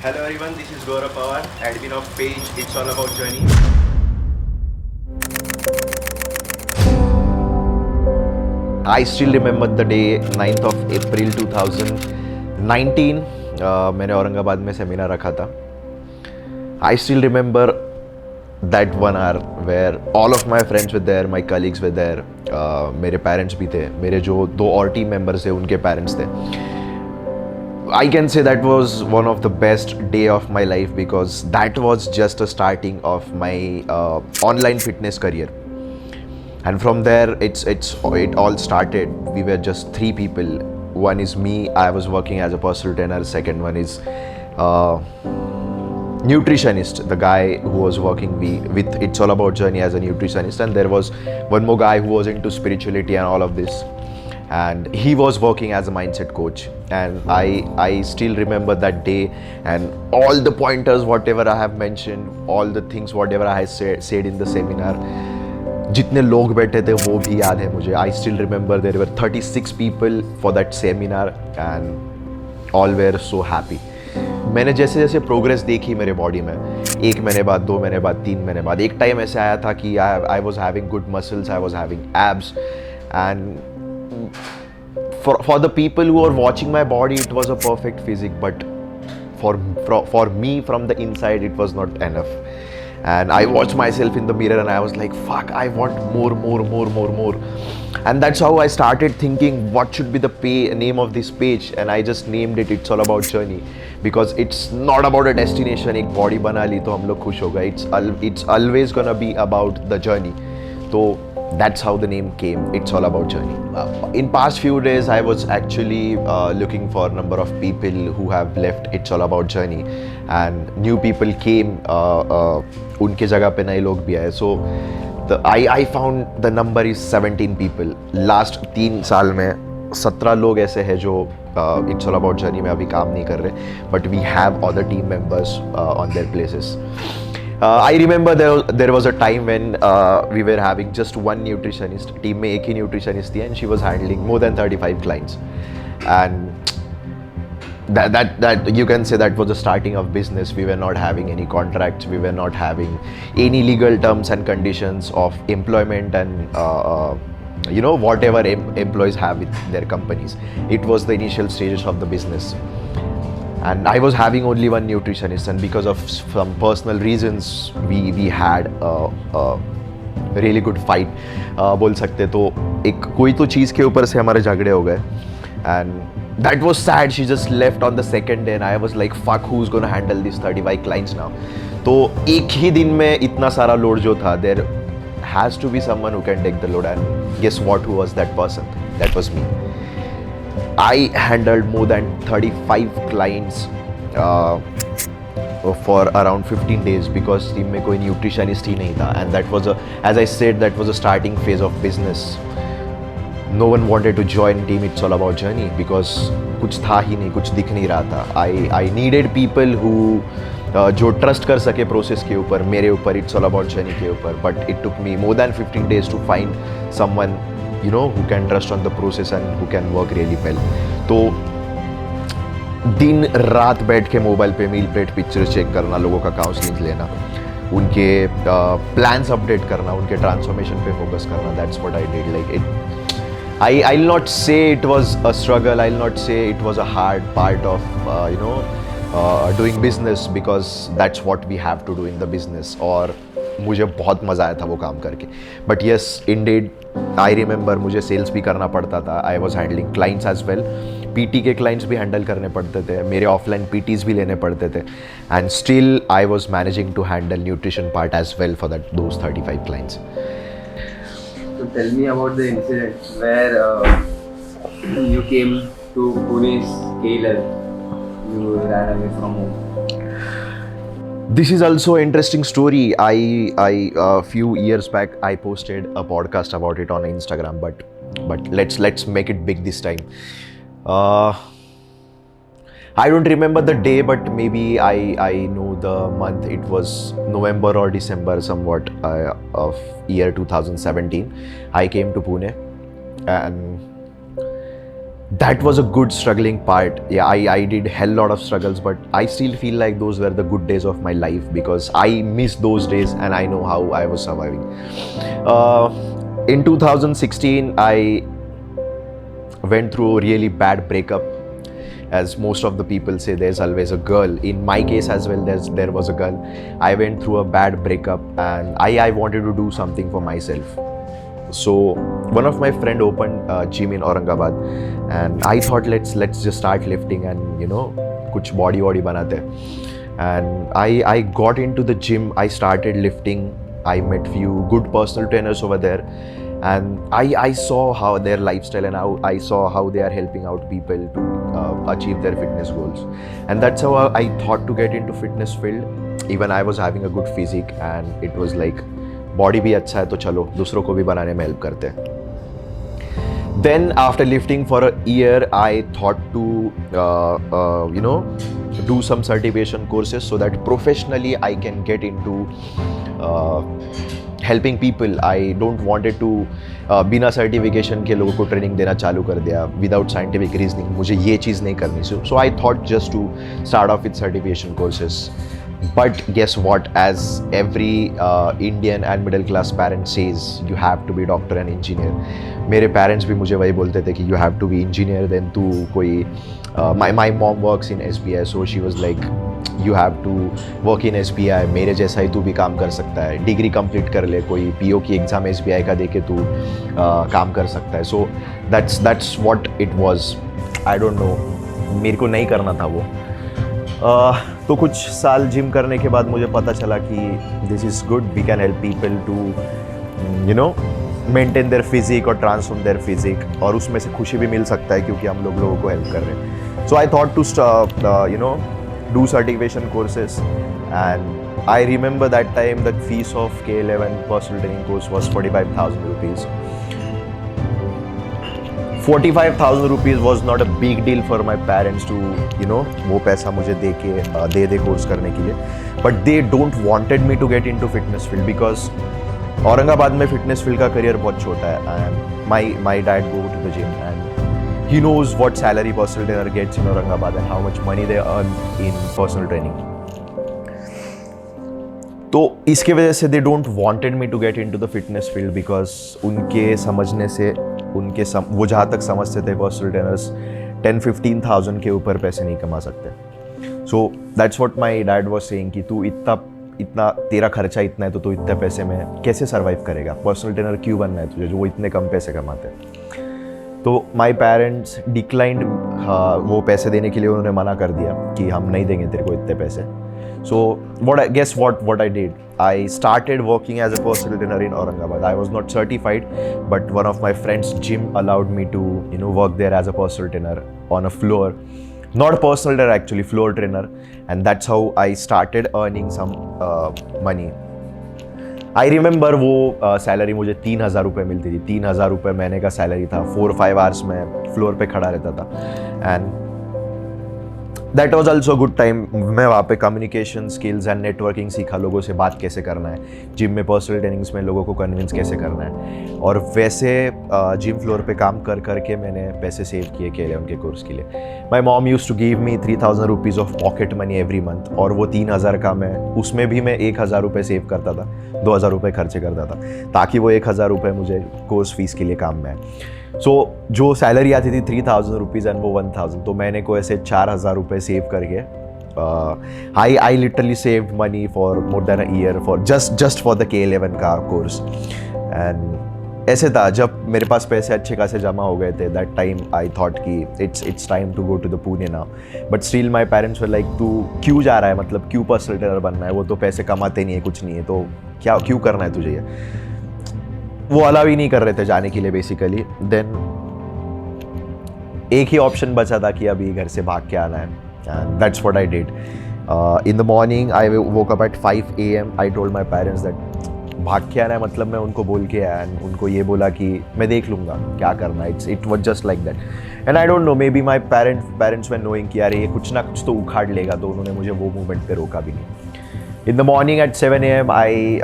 Hello everyone, this is Gaurav Pawar, admin of page It's All About Journey. I still remember the day 9th of April 2019. मैंने औरंगाबाद में seminar रखा था. I still remember that 1 hour where all of my friends were there, my colleagues were there, मेरे parents भी थे, मेरे जो दो और team members थे उनके parents थे. I can say that was one of the best day of my life because that was just a starting of my online fitness career. And from there, it all started. We were just 3 people. One is me. I was working as a personal trainer. Second one is nutritionist, the guy who was working with It's All About Journey as a nutritionist. And there was one more guy who was into spirituality and all of this. And he was working as a mindset coach. And I still remember that day and all the pointers, whatever I have mentioned, all the things, whatever I said in the seminar. जितने लोग बैठे थे वो भी याद है मुझे. I still remember there were 36 people for that seminar and all were so happy. मैंने जैसे जैसे प्रोग्रेस देखी मेरे बॉडी में, 1 महीने बाद, 2 महीने बाद, 3 महीने बाद, एक टाइम ऐसे आया था कि आई was having good muscles, I was having abs and for the people who are watching my body it was a perfect physique, but for me from the inside it was not enough. And I watched myself in the mirror and I was like, fuck, I want more. And that's how I started thinking what should be the name of this page, and I just named it It's All About Journey because it's not about a destination. एक body बना ली तो हम लोग खुश हो गए. It's always gonna be about the journey. So that's how the name came, It's All About Journey. In past few days I was actually looking for a number of people who have left It's All About Journey and new people came. उनके जगह पे नए लोग भी आए. So I found the number is 17 people. Last 3 साल में 17 लोग ऐसे हैं जो It's All About Journey में अभी काम नहीं कर रहे, but we have other team members on their places. I remember there was a time when we were having just one nutritionist. Team में एक ही nutritionist थी and she was handling more than 35 clients. And that you can say that was the starting of business. We were not having any contracts. We were not having any legal terms and conditions of employment and whatever employees have with their companies. It was the initial stages of the business. And I was having only one nutritionist, and because of some personal reasons we had a really good fight बोल सकते. तो एक कोई तो चीज़ के ऊपर से हमारे झगड़े हो गए and that was sad. She just left on the second day and I was like, fuck, who's gonna handle these 35 clients now? तो एक ही दिन में इतना सारा लोड जो था, there has to be someone who can take the load, and guess what, who was that person? That was me. I handled more than 35 clients for around 15 days because team में कोई nutritionist ही नहीं था, and that was as I said, that was a starting phase of business. No one wanted to join team It's All About Journey because कुछ था ही नहीं, कुछ दिख नहीं रहा था. I needed people who जो ट्रस्ट कर सके प्रोसेस के ऊपर, मेरे ऊपर, It's All About Journey के ऊपर. But it took me more than 15 days to find someone who can trust on the process and who can work really well. तो दिन रात बैठ के मोबाइल पे मील प्लेट पिक्चर चेक करना, लोगों का काउंसलिंग लेना, उनके प्लान्स अपडेट करना, उनके ट्रांसफॉर्मेशन पे फोकस करना. That's what I did. Like it I'll not say it was a struggle. I'll not say it was a hard part of doing business because that's what we have to do in the business. और मुझे बहुत मज़ा आया था वो काम करके. But yes, indeed, I remember मुझे सेल्स भी करना पड़ता था. I was handling clients as well. PT के clients भी हैंडल करने पड़ते थे, मेरे ऑफलाइन PTs भी लेने पड़ते थे, and still I was managing to handle nutrition part as well for those 35 clients. So tell me about the incident where you came to Pune's KLL. You ran away from home. This is also an interesting story. I a few years back I posted a podcast about it on Instagram, but let's make it big this time. I don't remember the day, but maybe I know the month. It was November or December somewhat of year 2017. I came to Pune, and that was a good struggling part. Yeah, I did hell lot of struggles, but I still feel like those were the good days of my life because I miss those days and I know how I was surviving. In 2016, I went through a really bad breakup. As most of the people say, there's always a girl. In my case as well, there was a girl. I went through a bad breakup and I wanted to do something for myself. So one of my friend opened a gym in Aurangabad, and I thought let's just start lifting and kuch body banate. And I got into the gym. I started lifting. I met few good personal trainers over there, and I saw how their lifestyle and how I saw how they are helping out people to achieve their fitness goals. And that's how I thought to get into fitness field. Even I was having a good physique and it was like body भी अच्छा है तो चलो दूसरों को भी बनाने में हेल्प करते हैं. Then after lifting for a year, I thought to do some certification courses so that professionally I can get into helping people. I don't wanted to बिना सर्टिफिकेशन के लोगों को ट्रेनिंग देना चालू कर दिया विदाउट साइंटिफिक रीजनिंग. मुझे ये चीज़ नहीं करनी. So I thought just to start off with certification courses. But guess what? As every Indian and middle class parent says, you have to be doctor and engineer. मेरे parents भी मुझे वही बोलते थे कि you have to be engineer. Then तू कोई my mom works in SBI, so she was like, you have to work in SBI. मेरे जैसा ही तू भी काम कर सकता है. डिग्री कंप्लीट कर ले, कोई PO की एग्ज़ाम SBI का दे के तू काम कर सकता है. So that's what it was. I don't know. मेरे को नहीं करना था वो. तो कुछ साल जिम करने के बाद मुझे पता चला कि this is good. We can help people to maintain their physique और ट्रांसफॉर्म देयर फिजिक, और उसमें से खुशी भी मिल सकता है क्योंकि हम लोगों को हेल्प कर रहे हैं. So I thought to do certification courses, and I remember that time that fees of K11 personal training course was 45,000 rupees. 45,000 rupees was not a big deal for my parents to वो पैसा मुझे दे course करने के लिए. But they don't wanted me to get into fitness field because Aurangabad में fitness field का career बहुत छोटा है. And my dad go to the gym and he knows what salary personal trainer gets in Aurangabad and how much money they earn in personal training. तो इसके वजह से they don't wanted me to get into the fitness field because उनके समझने से वो जहाँ तक समझते थे पर्सनल ट्रेनर्स 10-15,000 के ऊपर पैसे नहीं कमा सकते. So that's what my dad was saying कि तू इतना तेरा खर्चा इतना है तो तू इतने पैसे में कैसे सर्वाइव करेगा. पर्सनल ट्रेनर क्यों बनना है तुझे जो वो इतने कम पैसे कमाते हैं. तो माय पेरेंट्स डिक्लाइंड. वो पैसे देने के लिए उन्होंने मना कर दिया कि हम नहीं देंगे तेरे को इतने पैसे. So what I did, I started working as a personal trainer in Aurangabad. I was not certified, but one of my friends' gym allowed me to work there as a personal trainer on a floor. Not a personal trainer actually, floor trainer, and that's how I started earning some money. I remember वो salary मुझे 3,000 रुपये मिलती थी. 3,000 रुपये महीने का salary था. 4-5 hours में फ्लोर पे खड़ा रहता था. And that was also good time. मैं वहाँ पे कम्युनिकेशन स्किल्स एंड नेटवर्किंग सीखा. लोगों से बात कैसे करना है, जिम में पर्सनल ट्रेनिंग्स में लोगों को कन्विंस कैसे करना है. और वैसे जिम फ्लोर पे काम कर करके मैंने पैसे सेव किए K11 के कोर्स के लिए. My mom use to give me 3,000 rupees of pocket money every month, और वो 3,000 का उसमें भी मैं 1,000 रुपये सेव करता था. 2,000 रुपये खर्चे करता था ताकि वो 1,000 रुपये मुझे कोर्स फीस के लिए काम में आए. सो जो सैलरी आती थी 3,000 rupees एंड वो 1,000, तो मैंने को ऐसे 4,000 रुपये सेव करके I literally saved money for more than a year for just for the K11 का कोर्स. एंड ऐसे था जब मेरे पास पैसे अच्छे खासे जमा हो गए थे. दैट टाइम आई थॉट कि it's time to go to the Pune now. But still my parents were like तू क्यों जा रहा है, मतलब क्यों पर्सनल ट्रेनर बनना है, वो तो पैसे कमाते नहीं है, कुछ नहीं है, तो क्यों करना है तुझे ये. वो अलाउ ही नहीं कर रहे थे जाने के लिए बेसिकली. देन एक ही ऑप्शन बचा था कि अभी घर से भाग के आना है. And that's what I did. In the morning I woke up at 5 AM. I told my parents that भाग के आना है, मतलब मैं उनको बोल के आया. एंड उनको ये बोला कि मैं देख लूँगा क्या करना है. It was just like that. And I don't know, may be my parents were knowing कि यार ये कुछ ना कुछ तो उखाड़ लेगा, तो उन्होंने मुझे वो मूवमेंट पे रोका भी नहीं. In the morning at 7 AM I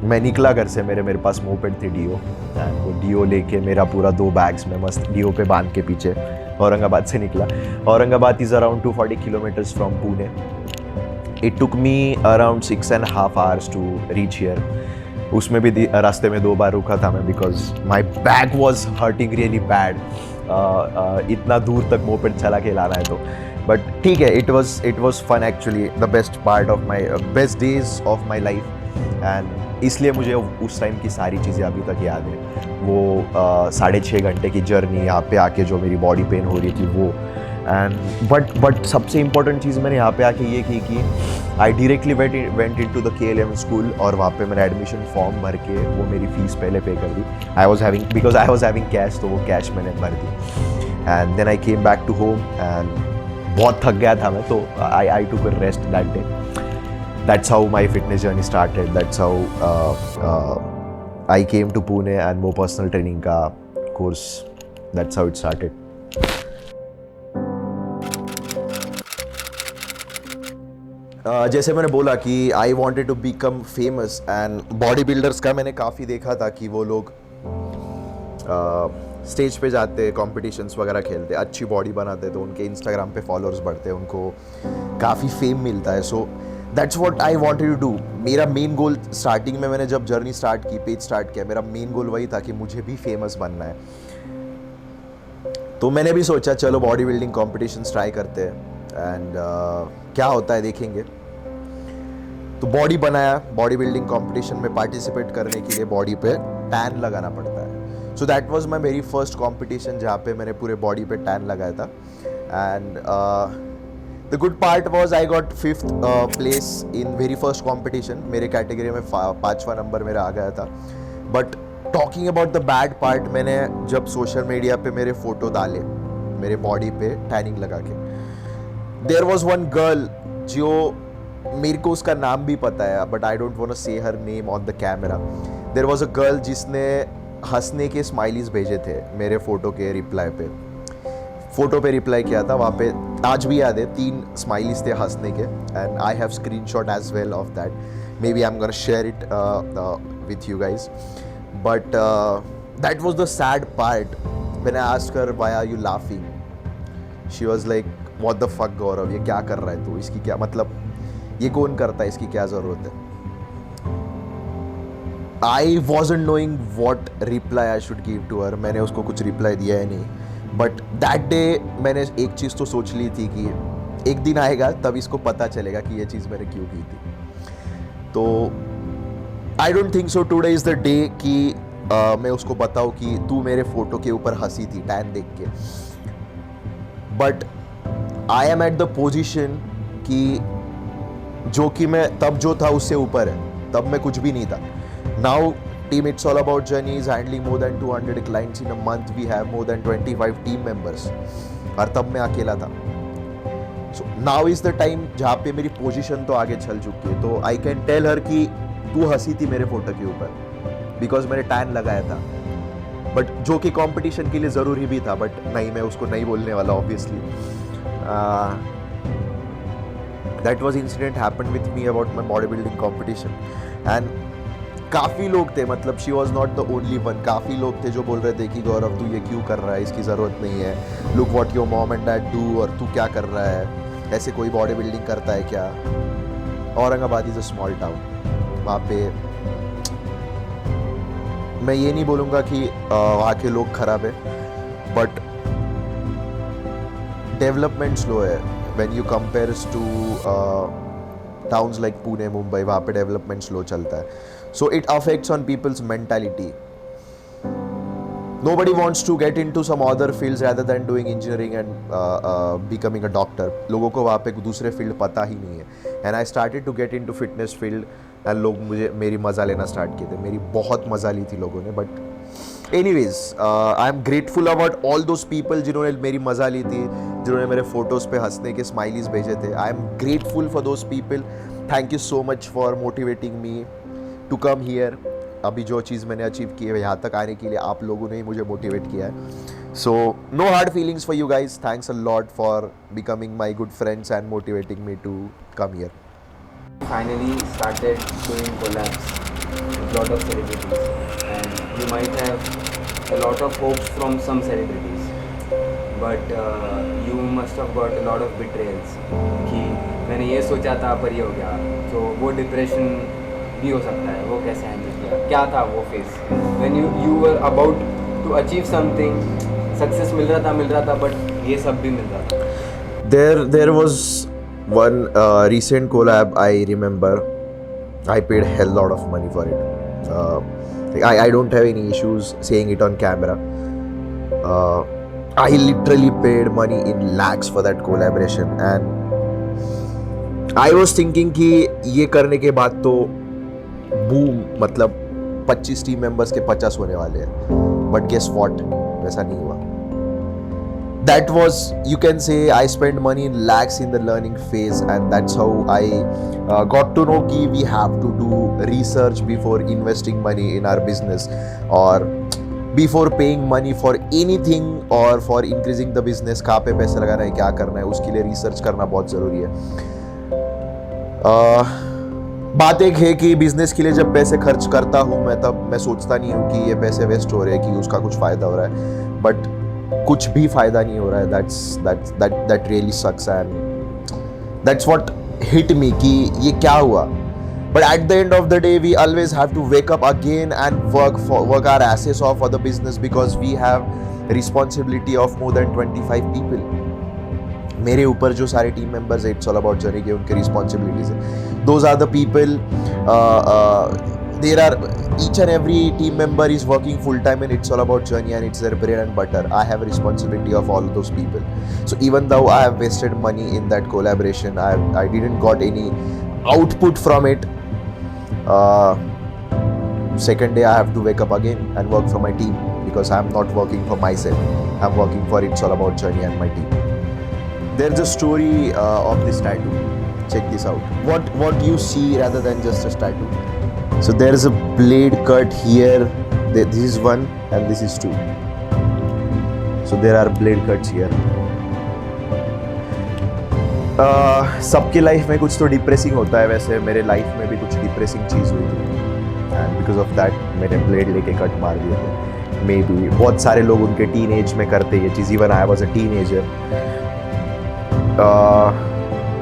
मैं निकला घर से, मेरे पास मोपेड थी डियो, एंड वो डियो लेके मेरा पूरा 2 बैग्स में मस्त डियो पे बांध के पीछे औरंगाबाद से निकला. Aurangabad is around 240 kilometres from Pune. It took me around 6.5 hours to reach here. उसमें भी रास्ते में 2 बार रुका था मैं, because my back was hurting really bad. इतना दूर तक मोपेड चला के लाना है तो. बट ठीक है, it was fun actually, the best part of my best days of my life. And इसलिए मुझे उस टाइम की सारी चीज़ें अभी तक याद है. वो 6.5 घंटे की जर्नी, यहाँ पे आके जो मेरी बॉडी पेन हो रही थी वो. एंड बट सबसे इम्पोर्टेंट चीज़ मैंने यहाँ पे आके ये की कि I directly went into the KLM school, और वहाँ पे मैंने एडमिशन फॉर्म भर के वो मेरी फ़ीस पहले पे कर दी. Because I was having cash, तो वो कैश मैंने भर दी. And then I came back to home, and बहुत थक गया था मैं, तो I took a rest that day. That's how my fitness journey started. That's how I came to Pune, and वो personal training का course, that's how it started. जैसे मैंने बोला कि I wanted to become famous, and body builders का मैंने काफ़ी देखा था कि वो लोग स्टेज पे जाते, कॉम्पिटिशन्स वगैरह खेलते, अच्छी बॉडी बनाते, तो उनके इंस्टाग्राम पे फॉलोअर्स बढ़ते, उनको काफ़ी फेम मिलता है. So that's what I wanted to do. मेरा मेन गोल स्टार्टिंग में, मैंने जब जर्नी स्टार्ट की, पेज स्टार्ट किया, मेरा मेन गोल वही था कि मुझे भी फेमस बनना है. तो मैंने भी सोचा चलो बॉडी बिल्डिंग कॉम्पिटिशन्स ट्राई करते हैं, एंड क्या होता है देखेंगे. तो बॉडी बनाया. बॉडी बिल्डिंग कॉम्पिटिशन में पार्टिसिपेट करने के लिए बॉडी पे टैन लगाना पड़ता है. So that was my very first competition, जहाँ पे मैंने पूरे बॉडी पे टैन लगाया था. And the good part was I got 5th place in very first competition. मेरे कैटेगरी में 5वां नंबर मेरा आ गया था. But talking about the bad part, मैंने जब सोशल मीडिया पे मेरे फोटो डाले मेरे बॉडी पे टैनिंग लगा के, देयर वॉज वन गर्ल, जो मेरे को उसका नाम भी पता है, but I don't want to say her name on the camera. There was a girl जिसने हंसने के स्माइलीज भेजे थे मेरे फोटो के रिप्लाई पे. फोटो पे रिप्लाई किया था, वहाँ पे आज भी याद है 3 स्माइलीज थे हंसने के. And I have screenshot as well of that. Maybe I am gonna share it with you guys. But that was the sad part. When I asked her why are you laughing, she was like what the fuck Gaurav, ये क्या कर रहा है तू, इसकी क्या मतलब, ये कौन करता है, इसकी क्या ज़रूरत है. I wasn't knowing what reply I should give to her. मैंने उसको कुछ रिप्लाई दिया है नहीं. बट दैट डे मैंने एक चीज़ तो सोच ली थी कि एक दिन आएगा तब इसको पता चलेगा कि ये चीज़ मैंने क्यों की थी. तो I don't think so today is the day कि मैं उसको बताऊँ कि तू मेरे फोटो के ऊपर हंसी थी टैन देख के. But I am at the position कि जो कि मैं तब जो था उससे ऊपर है. तब मैं कुछ भी नहीं था. Now Team It's All About Journey is handling more than 200 clients in a month. We have more than 25 team members. और तब मैं अकेला था. So now is the time जहाँ पे मेरी पोजीशन तो आगे चल चुकी है. तो I can tell her कि तू हंसी थी मेरे फोटो के ऊपर, बिकॉज मैंने टैन लगाया था. बट जो कि कंपटीशन के लिए ज़रूरी भी था. बट नहीं, मैं उसको नहीं बोलने वाला obviously. That was incident happened with me about my bodybuilding competition. And काफ़ी लोग थे, मतलब she was not the only one. काफ़ी लोग थे जो बोल रहे थे कि गौरव तू ये क्यों कर रहा है, इसकी ज़रूरत नहीं है, look what your mom and dad do, और तू क्या कर रहा है, ऐसे कोई बॉडी बिल्डिंग करता है क्या. Aurangabad is a small town. वहाँ पे मैं ये नहीं बोलूँगा कि वहाँ के लोग ख़राब है, बट डेवलपमेंट स्लो है. When you compares two towns like Pune, Mumbai, वहाँ पे डेवलपमेंट स्लो चलता है. So it affects on people's mentality. Nobody wants to get into some other fields rather than doing engineering and becoming a doctor. लोगों को वहाँ पे दूसरे फील्ड पता ही नहीं है. And I started to get into fitness field, and लोग मेरी मज़ा लेना स्टार्ट किए थे. मेरी बहुत मज़ा ली थी लोगों ने. But anyways, I am grateful about all those people जिन्होंने मेरी मज़ा ली थी, जिन्होंने मेरे फोटोज़ पे हंसने के स्माइलीज भेजे थे. I am grateful for those people. Thank you so much for motivating me to come here. अभी जो चीज़ मैंने अचीव की है यहाँ तक आने के लिए आप लोगों ने ही मुझे मोटिवेट किया है. So no hard feelings for you guys. Thanks a lot for becoming my good friends and motivating me to come here. Finally started doing collabs. with lot of celebrities, and you might have a lot of hopes from some celebrities, but you must have got a lot of betrayals कि मैंने ये सोचा था पर ये हो गया, तो वो डिप्रेशन भी हो सकता है. वो कैसे हैंडल किया, क्या था वो face when you were about to achieve something, success मिल रहा था बट ये सब भी मिल रहा था. There was one recent collab I remember. I paid hell lot of money for it. I don't have any issues saying it on camera. I literally paid money in lakhs for that collaboration, and I was thinking कि ये करने के बाद तो boom, मतलब 25 team members के 50 होने वाले हैं. But guess what? वैसा नहीं हुआ. That was, you can say, I spent money in lakhs in the learning phase, and that's how I got to know कि we have to do research before investing money in our business, or before paying money for anything or for increasing the business. कहाँ पे पैसे लगाना है, क्या करना है, उसके लिए रिसर्च करना बहुत ज़रूरी है. बात एक है कि बिजनेस के लिए जब पैसे खर्च करता हूँ मैं, तब मैं सोचता नहीं हूँ कि ये पैसे वेस्ट हो रहे हैं, कि उसका कुछ फ़ायदा हो रहा है, बट कुछ भी फ़ायदा नहीं हो रहा है. that really sucks, and that's what hit me कि ये क्या हुआ. But at the end of the day, we always have to wake up again and work our asses off for the business, because we have responsibility of more than 25 people. मेरे ऊपर जो सारे team members है it's all about journey के, उनके responsibilities है. Those are the people, there are each and every team member is working full time in It's All About Journey, and it's their bread and butter. I have a responsibility of all those people. So even though I have wasted money in that collaboration, I didn't got any output from it. Second day I have to wake up again and work for my team, because I'm not working for myself. I'm working for It's All About Journey and my team. There's a story of this tattoo. Check this out. What you see rather than just a tattoo. So there is a blade cut here. This is one and this is two. So there are blade cuts here. सबके life में कुछ तो depressing होता है. वैसे मेरे life में भी कुछ डिप्रेसिंग चीज़ हुई थी, एंड बिकॉज ऑफ दैट मैंने ब्लेड लेके कट मार दिए थे. मे बी बहुत सारे लोग उनके टीन एज में करते ये चीज़. Even I was a teenager,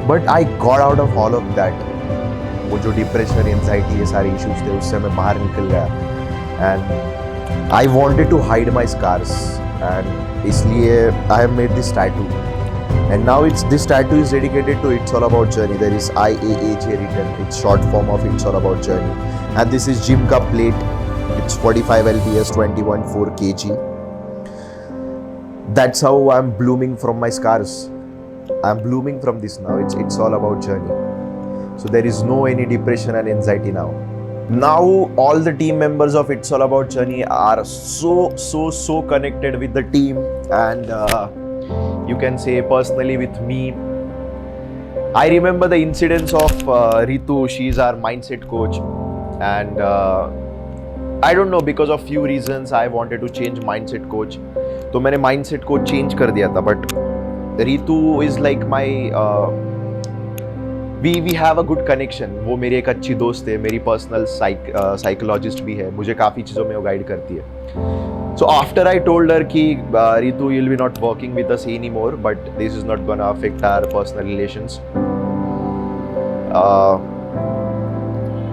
but I got out of all of that. वो जो डिप्रेशन, एंजाइटी, ये सारे इश्यूज थे, उससे मैं बाहर निकल गया, and I wanted to hide my scars, and इसलिए I have made this tattoo. And now this tattoo is dedicated to It's All About Journey. There is IAAJ written. It's short form of It's All About Journey. And this is Gym ka plate. It's 45 lbs, 21.4 kg. That's how I'm blooming from my scars. I'm blooming from this now. It's all about journey. So there is no any depression and anxiety now. Now all the team members of It's All About Journey are so connected with the team, and you can say personally with me. I remember the incidents of Ritu. She's our mindset coach, and I don't know, because of few reasons I wanted to change mindset coach. तो मैंने mindset coach change कर दिया था, but Ritu is like my we have a good connection. वो मेरी एक अच्छी दोस्त है, मेरी पर्सनल साइकोलॉजिस्ट भी है, मुझे काफ़ी चीज़ों में वो गाइड करती है. So after I told her कि Ritu, you'll be not working with us anymore, but this is not gonna affect our personal relations.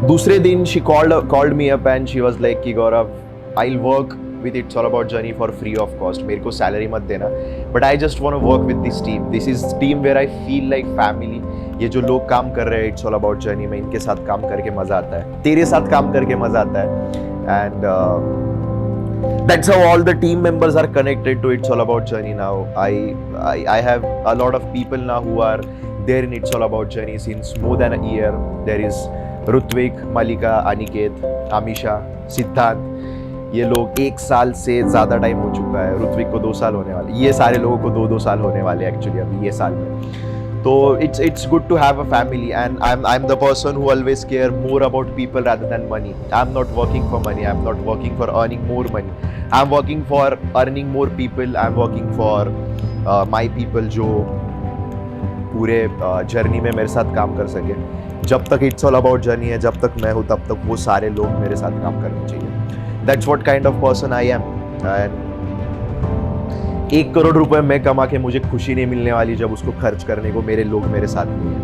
दूसरे दिन she called me up and she was like कि गौरव, I'll work with It's All About Journey for free of cost. मेरे को salary मत देना, but I just want to work with this team. This is team where I feel like family. ये जो लोग काम कर रहे हैं It's All About Journey में, इनके साथ काम करके मज़ा आता है, तेरे साथ काम करके मज़ा आता है, and that's how all the team members are connected to It's All About Journey now. I have a lot of people now who are there in It's All About Journey since more than a year. There is Rutvik, Malika, Aniket, Amisha, Siddhant. ये लोग 1 साल से ज़्यादा time हो चुका है. ऋत्विक को 2 साल होने वाले. ये सारे लोगों को 2-2 साल होने वाले एक्चुअली अभी ये साल में. तो it's good to have a family, and I'm the person who always care more about people rather than money. I'm not working for money. I'm not working for earning more money. I'm working for earning more people. I'm working for my people जो पूरे journey में मेरे साथ काम कर सके। जब तक इट्स ऑल अबाउट जर्नी है, जब तक मैं हूँ तब तक वो सारे लोग मेरे साथ काम करने चाहिए। That's what kind of person I am. And 1 crore रुपए मैं कमा के मुझे खुशी नहीं मिलने वाली जब उसको खर्च करने को मेरे लोग मेरे साथ नहीं है।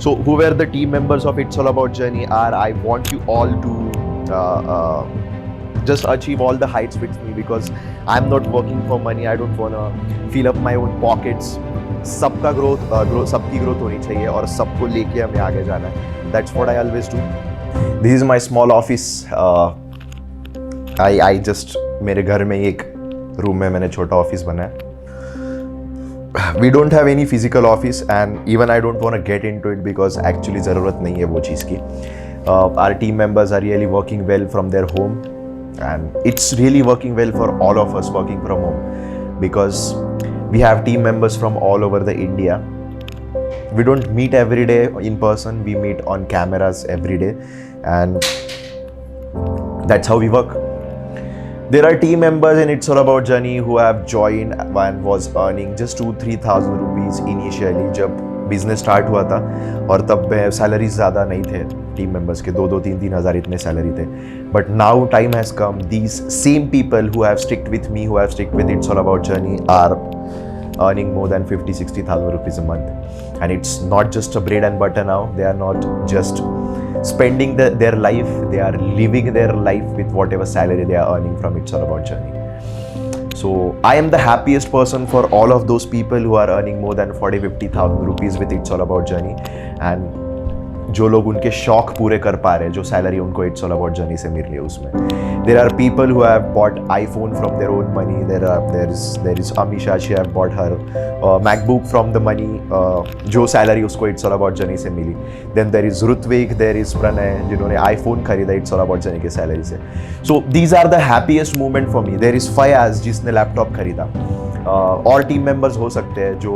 सो whoever the team members of It's All About Journey are, I want you all to just achieve all the heights with me, because I'm not working for money. I don't wanna fill up my own pockets. सबका सबकी growth होनी चाहिए और सबको लेके हमें आगे जाना है। That's what I always do. This is my small office. I just मेरे घर में एक रूम में मैंने छोटा ऑफिस बनाया। We don't have any physical office and even I don't want to get into it because actually ज़रूरत नहीं है वो चीज़ की। Our team members are really working well from their home and it's really working well for all of us working from home, because we have team members from all over the India. We don't meet every day in person, we meet on cameras every day, and that's how we work. There are team members in It's All About Journey who have joined and was earning just 2-3,000 rupees initially जब business start हुआ था, और तब salaries ज़्यादा नहीं थे team members के, 2-3 हज़ार इतने सैलरी थे। But now time has come, these same people who have sticked with me, who have sticked with it's all about journey are earning more than 50,000-60,000 rupees a month, and it's not just a bread and butter now. They are not just spending their life, they are living their life with whatever salary they are earning from It's All About Journey. So I am the happiest person for all of those people who are earning more than 40,000-50,000 rupees with It's All About Journey, and जो लोग उनके शौक पूरे कर पा रहे हैं, जो सैलरी उनको इट्स ऑल अबाउट जर्नी से मिल रही है उसमें। There are people who have bought iPhone from their own money, there is Amisha, she have bought her MacBook from the money, जो सैलरी उसको इट्स ऑल अबाउट जर्नी से मिली। Then there is Ritvik, there is Pranay, जिन्होंने iPhone खरीदा it's all about journey के salary से। So these are the happiest moment for me. There is Fayaz, जिसने laptop खरीदा, और टीम मेंबर्स हो सकते हैं जो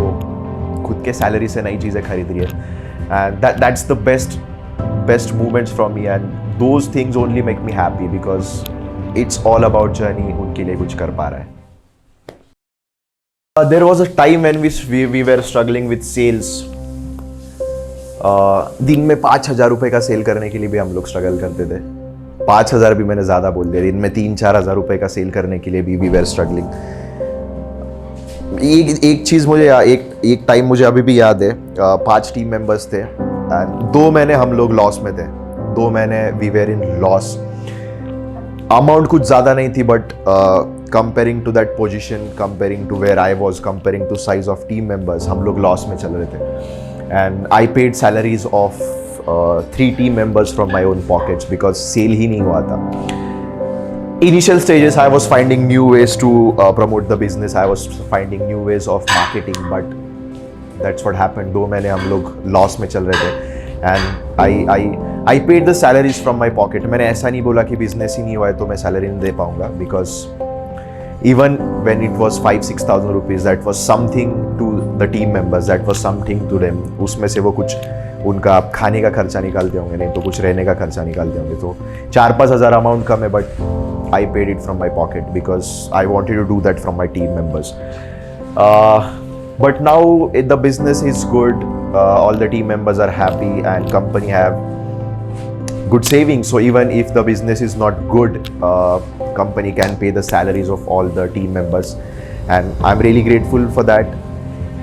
खुद के सैलरी से नई चीज़ें खरीद रही है, and that's the best moments from me, and those things only make me happy because it's all about journey उनके लिए कुछ कर पा रहा है। There was a time when we were struggling with sales. दिन में 5,000 रुपए का सेल करने के लिए भी हम लोग स्ट्रगल करते थे। 5,000 भी मैंने ज़्यादा बोल दिया। दिन में 3-4 हज़ार रुपए का सेल करने के लिए भी we were struggling. एक चीज़ मुझे एक टाइम मुझे अभी भी याद है। 5 टीम मेंबर्स थे एंड 2 महीने हम लोग लॉस में थे। 2 महीने we were in loss. Amount कुछ ज़्यादा नहीं थी, but comparing to that position, comparing to where I was, comparing to size of team members, हम लोग लॉस में चल रहे थे। And I paid salaries of 3 team members from my own pockets because sale ही नहीं हुआ था। Initial stages, I was finding new ways to promote the business. I was finding new ways of marketing, but that's what happened. 2 महीने हम लोग loss में चल रहे थे, and I paid the salaries from my pocket. मैंने ऐसा नहीं बोला कि बिजनेस ही नहीं हुआ है तो मैं सैलरी नहीं दे पाऊंगा, because even when it was 5,000-6,000 rupees, that was something to the team members, that was something to them. उसमें से वो कुछ उनका खाने का खर्चा निकालते होंगे, नहीं तो कुछ रहने का खर्चा निकालते होंगे। तो 4-5 हज़ार अमाउंट कम है, but I paid it from my pocket because I wanted to do that from my team members. But now the business is good, all the team members are happy and company have good savings. So even if the business is not good, company can pay the salaries of all the team members, and I'm really grateful for that.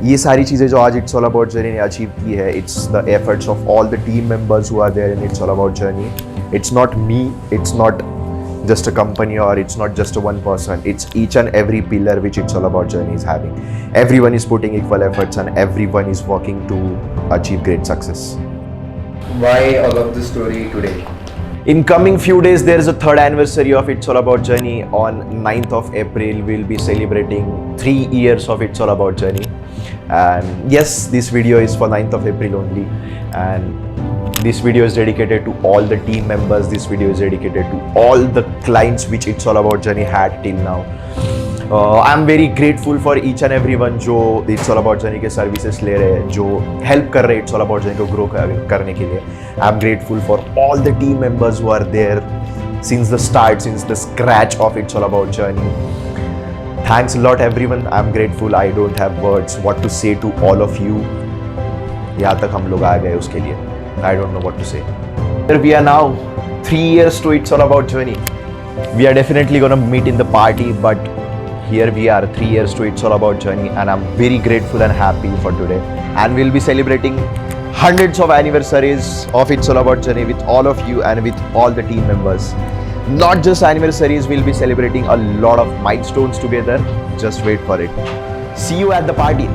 ये सारी चीज़ें जो आज it's all about journey ने achieve की है, it's the efforts of all the team members who are there in it's all about journey. It's not me, it's not just a company, or it's not just a one person. It's each and every pillar which It's All About Journey is having. Everyone is putting equal efforts and everyone is working to achieve great success. Why all of this story today? In coming few days, there is a 3rd anniversary of It's All About Journey. On 9th of April, we'll be celebrating 3 years of It's All About Journey. And yes, this video is for 9th of April only. And this video is dedicated to all the team members. This video is dedicated to all the clients which It's All About Journey had till now. I'm very grateful for each and everyone जो It's All About Journey के services ले रहे हैं, जो help कर रहे हैं It's All About Journey को ग्रो करने के लिए. I'm grateful for all the team members who are there since the start, since the scratch of It's All About Journey. Thanks a lot everyone. I'm grateful. I don't have words what to say to all of you. यहाँ तक हम लोग आ गए उसके लिए. I don't know what to say. Here we are now, 3 years to It's All About journey. We are definitely gonna meet in the party, but here we are, 3 years to It's All About journey, and I'm very grateful and happy for today. And we'll be celebrating hundreds of anniversaries of It's All About journey with all of you and with all the team members. Not just anniversaries, we'll be celebrating a lot of milestones together. Just wait for it. See you at the party.